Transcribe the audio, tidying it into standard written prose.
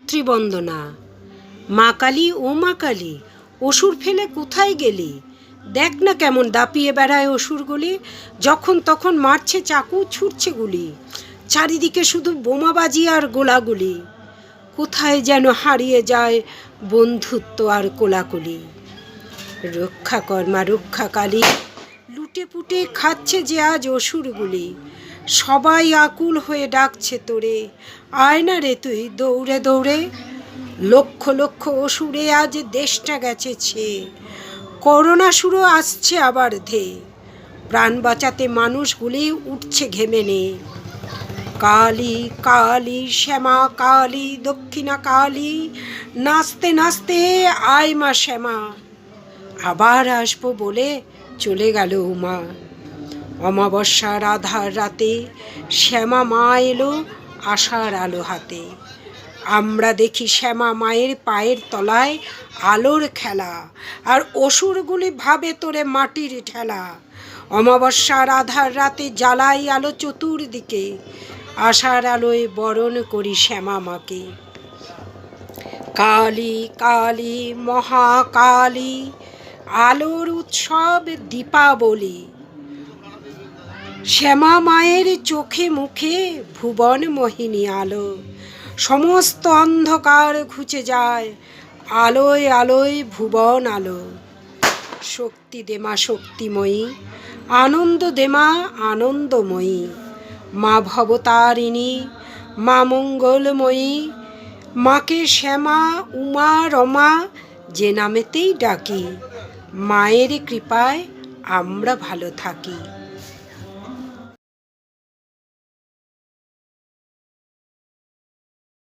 মাতৃবন্দনা। মা কালী, ও মা কালী, অসুর ফেলে কোথায় গেলি? দেখ না কেমন দাপিয়ে বেড়ায় অসুরগুলি, যখন তখন মারছে চাকু, ছুটছে গুলি, চারিদিকে শুধু বোমাবাজি আর গোলাগুলি। কোথায় যেন হারিয়ে যায় বন্ধুত্ব আর কোলাকুলি। রক্ষা কর মা, রক্ষা কালী, লুটে পুটে খাচ্ছে যে আজ অসুরগুলি। সবাই আকুল হয়ে ডাকছে তোরে, আয় না রে তুই দৌড়ে দৌড়ে। লক্ষ লক্ষ অসুরে আজ দেশটা গেছে ছেয়ে, করোনা শুরু আসছে আবার ধেয়ে। প্রাণ বাঁচাতে মানুষগুলি উঠছে ঘেমে নে। কালী কালী শ্যামা কালী, দক্ষিণা কালী, নাচতে নাচতে আয় মা শ্যামা। আবার আসবো বলে চলে গেল উমা। অমাবস্যার আধার রাতে শ্যামা মা এলো আশার আলো হাতে। আমরা দেখি শ্যামা মায়ের পায়ের তলায় আলোর খেলা, আর অসুরগুলি ভাবে তোরে মাটির ঠেলা। অমাবস্যার আধার রাতে জ্বালাই আলো চতুর্দিকে, আশার আলোয় বরণ করি শ্যামা মাকে। কালী কালী মহাকালী, আলোর উৎসব দীপাবলি। শ্যামা মায়ের চোখে মুখে ভুবন মোহিনী আলো, সমস্ত অন্ধকার ঘুচে যায় আলোয় আলোয় ভুবন আলো। শক্তি দে মা শক্তিময়ী, আনন্দ দে মা আনন্দময়ী। মা ভবতারিণী, মা মঙ্গলময়ী, মাকে শ্যামা উমা রমা যে নামেতেই ডাকি। মায়ের কৃপায় আমরা ভালো থাকি।